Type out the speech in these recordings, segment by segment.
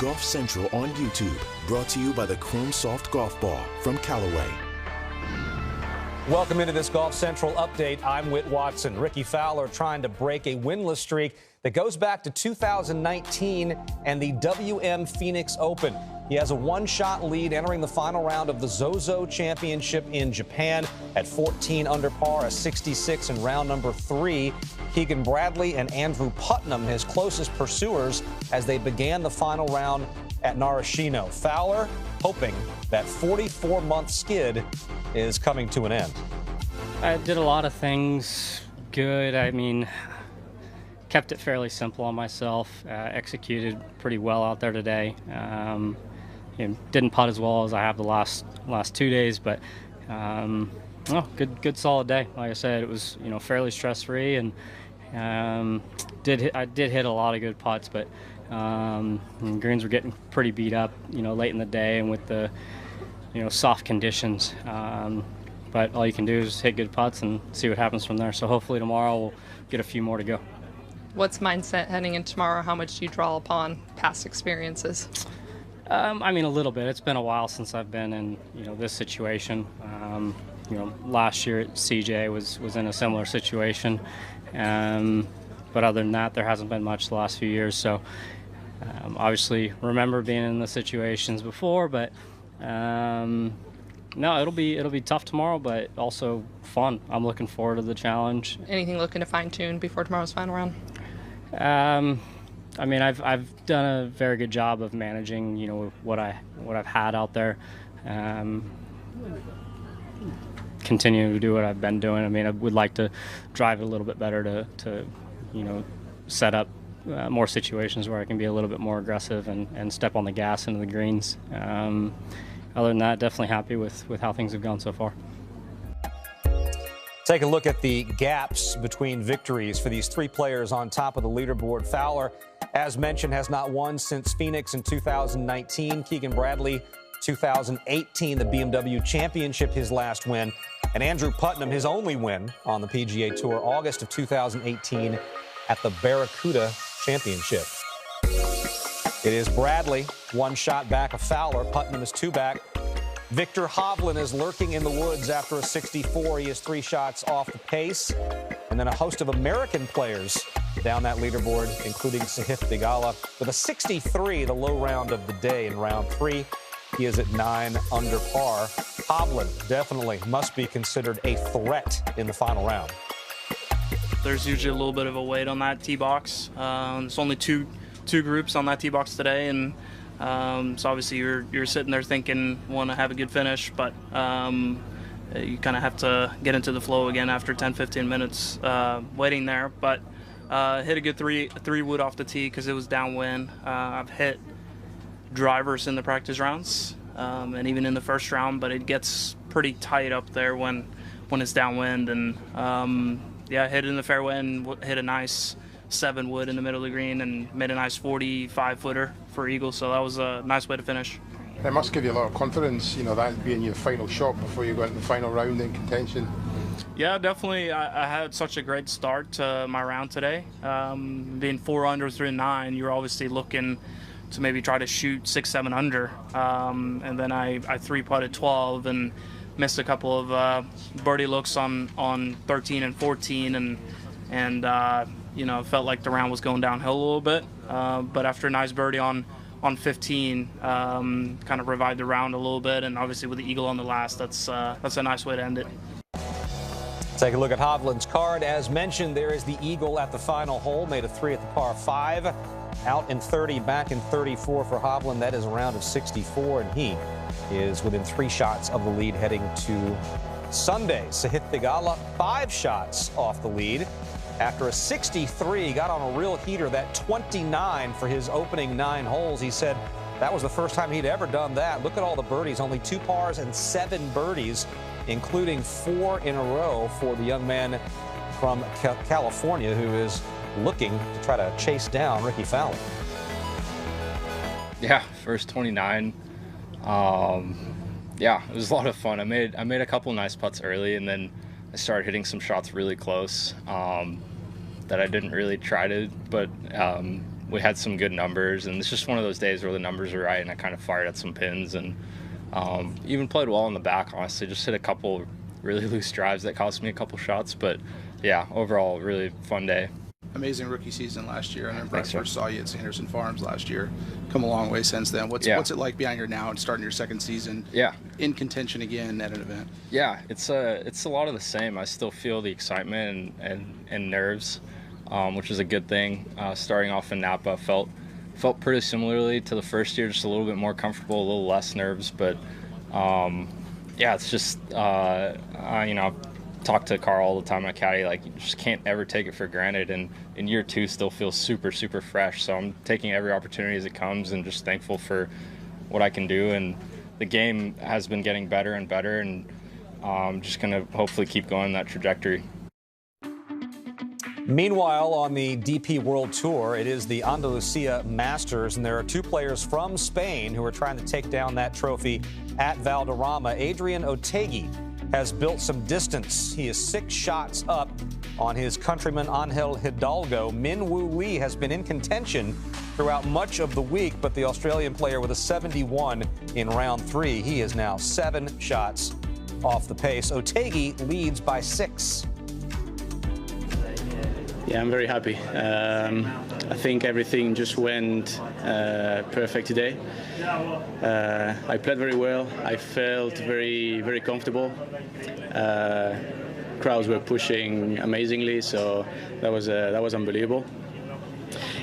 Golf Central on YouTube. Brought to you by the Chrome Soft Golf Ball from Callaway. Welcome into this Golf Central update. I'm Whit Watson. Rickie Fowler trying to break a winless streak that goes back to 2019 and the WM Phoenix Open. He has a one-shot lead entering the final round of the Zozo Championship in Japan at 14 under par, a 66 in round number 3. Keegan Bradley and Andrew Putnam, his closest pursuers, as they began the final round at Narashino. Fowler hoping that 44-month skid is coming to an end. I did a lot of things good. I mean, kept it fairly simple on myself. Executed pretty well out there today. Didn't putt as well as I have the last 2 days, but good solid day. Like I said, it was fairly stress-free, and I did hit a lot of good putts, but greens were getting pretty beat up late in the day and with the soft conditions. But all you can do is hit good putts and see what happens from there. So hopefully tomorrow we'll get a few more to go. What's mindset heading into tomorrow? How much do you draw upon past experiences? I mean, a little bit. It's been a while since I've been in this situation. Last year at CJ was in a similar situation, but other than that, there hasn't been much the last few years. So obviously, remember being in the situations before, but no, it'll be tough tomorrow, but also fun. I'm looking forward to the challenge. Anything looking to fine tune before tomorrow's final round? I mean, I've done a very good job of managing, what I've had out there. Continue to do what I've been doing. I mean, I would like to drive it a little bit better to set up more situations where I can be a little bit more aggressive and step on the gas into the greens. Other than that, definitely happy with how things have gone so far. Take a look at the gaps between victories for these three players on top of the leaderboard. Fowler, as mentioned, has not won since Phoenix in 2019. Keegan Bradley, 2018, the BMW Championship, his last win. And Andrew Putnam, his only win on the PGA Tour, August of 2018 at the Barracuda Championship. It is Bradley, one shot back of Fowler. Putnam is two back. Viktor Hovland is lurking in the woods after a 64. He is 3 shots off the pace. And then a host of American players down that leaderboard, including Sahith Theegala, with a 63, the low round of the day in round 3. He is at 9 under par. Hovland definitely must be considered a threat in the final round. There's usually a little bit of a weight on that tee box. There's only two groups on that tee box today, and so obviously you're sitting there thinking want to have a good finish, but you kind of have to get into the flow again after 10-15 minutes waiting there. But hit a good three wood off the tee because it was downwind. I've hit drivers in the practice rounds and even in the first round, but it gets pretty tight up there when it's downwind. And yeah, hit it in the fairway and hit a nice 7 wood in the middle of the green and made a nice 45-footer for eagle. So that was a nice way to finish. It must give you a lot of confidence, that being your final shot before you go into the final round in contention. Yeah, definitely. I had such a great start to my round today. Being 4 under through 9, you're obviously looking to maybe try to shoot 6-7 under. And then I 3-putted 12 and missed a couple of birdie looks on 13 and 14, and felt like the round was going downhill a little bit. But after a nice birdie on 15, kind of revived the round a little bit, and obviously with the eagle on the last, that's a nice way to end it. Take a look at Hovland's card. As mentioned, there is the eagle at the final hole, made a 3 at the par 5. Out in 30, back in 34 for Hovland. That is a round of 64, and he is within 3 shots of the lead heading to Sunday. Sahith Theegala, 5 shots off the lead. After a 63, got on a real heater, that 29 for his opening 9 holes. He said that was the first time he'd ever done that. Look at all the birdies, only 2 pars and 7 birdies, including 4 in a row for the young man from California who is looking to try to chase down Rickie Fowler. Yeah, first 29. Yeah, it was a lot of fun. I made a couple nice putts early, and then I started hitting some shots really close that I didn't really try to, but we had some good numbers, and it's just one of those days where the numbers are right, and I kind of fired at some pins, and even played well in the back, honestly. Just hit a couple really loose drives that cost me a couple shots, but yeah, overall, really fun day. Amazing rookie season last year. I remember I first saw you at Sanderson Farms last year. Come a long way since then. What's it like being here now and starting your second season? In contention again at an event. Yeah, it's a lot of the same. I still feel the excitement and nerves, which is a good thing. Starting off in Napa felt pretty similarly to the first year, just a little bit more comfortable, a little less nerves. But yeah, it's just you know, talk to Carl all the time, my caddy, like, you just can't ever take it for granted, and in year 2 still feels super fresh. So I'm taking every opportunity as it comes and just thankful for what I can do, and the game has been getting better and better, and I'm just gonna hopefully keep going that trajectory. Meanwhile, on the DP World Tour, it is the Andalucía Masters, and there are 2 players from Spain who are trying to take down that trophy at Valderrama. Adrian Otaegui has built some distance. He is 6 shots up on his countryman Angel Hidalgo. Min Woo Lee has been in contention throughout much of the week, but the Australian player with a 71 in round 3. He is now 7 shots off the pace. Otaegui leads by 6. Yeah, I'm very happy. I think everything just went perfect today. I played very well. I felt very comfortable. Crowds were pushing amazingly, so that was unbelievable.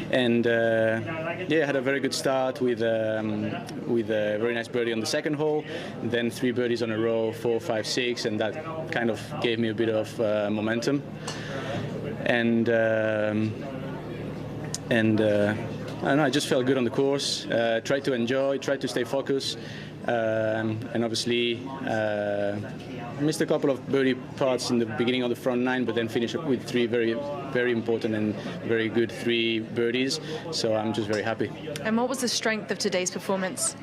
And yeah, I had a very good start with a very nice birdie on the second hole, then 3 birdies on a row, 4, 5, 6, and that kind of gave me a bit of momentum. And I don't know, I just felt good on the course. Tried to enjoy, tried to stay focused, and obviously missed a couple of birdie putts in the beginning of the front 9, but then finished up with 3 very important and very good 3 birdies. So I'm just very happy. And what was the strength of today's performance?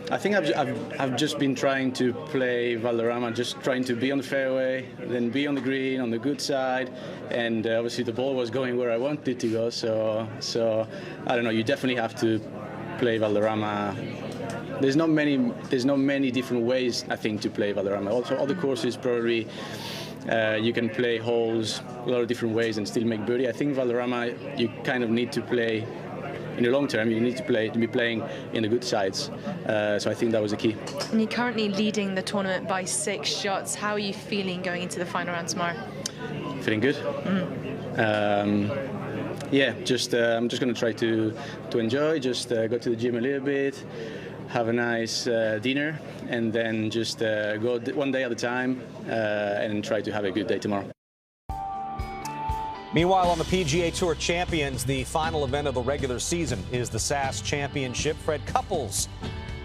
I think I've just been trying to play Valderrama, just trying to be on the fairway, then be on the green, on the good side, and obviously the ball was going where I wanted it to go. So I don't know. You definitely have to play Valderrama. There's not many different ways, I think, to play Valderrama. Also, other courses probably you can play holes a lot of different ways and still make birdie. I think Valderrama, you kind of need to play. In the long term, you need to be playing in the good sides. So I think that was the key. And you're currently leading the tournament by 6 shots. How are you feeling going into the final round tomorrow? Feeling good. Yeah, just I'm just going to try to enjoy. Just go to the gym a little bit, have a nice dinner, and then just go one day at a time and try to have a good day tomorrow. Meanwhile, on the PGA Tour Champions, the final event of the regular season is the SAS Championship. Fred Couples,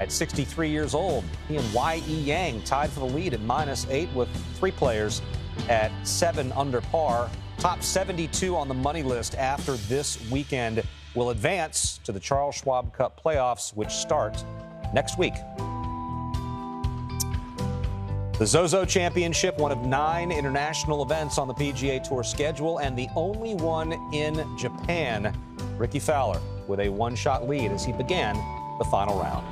at 63 years old, he and Y.E. Yang tied for the lead at -8 with 3 players at 7 under par. Top 72 on the money list after this weekend will advance to the Charles Schwab Cup playoffs, which start next week. The Zozo Championship, one of 9 international events on the PGA Tour schedule, and the only one in Japan. Rickie Fowler with a 1-shot lead as he began the final round.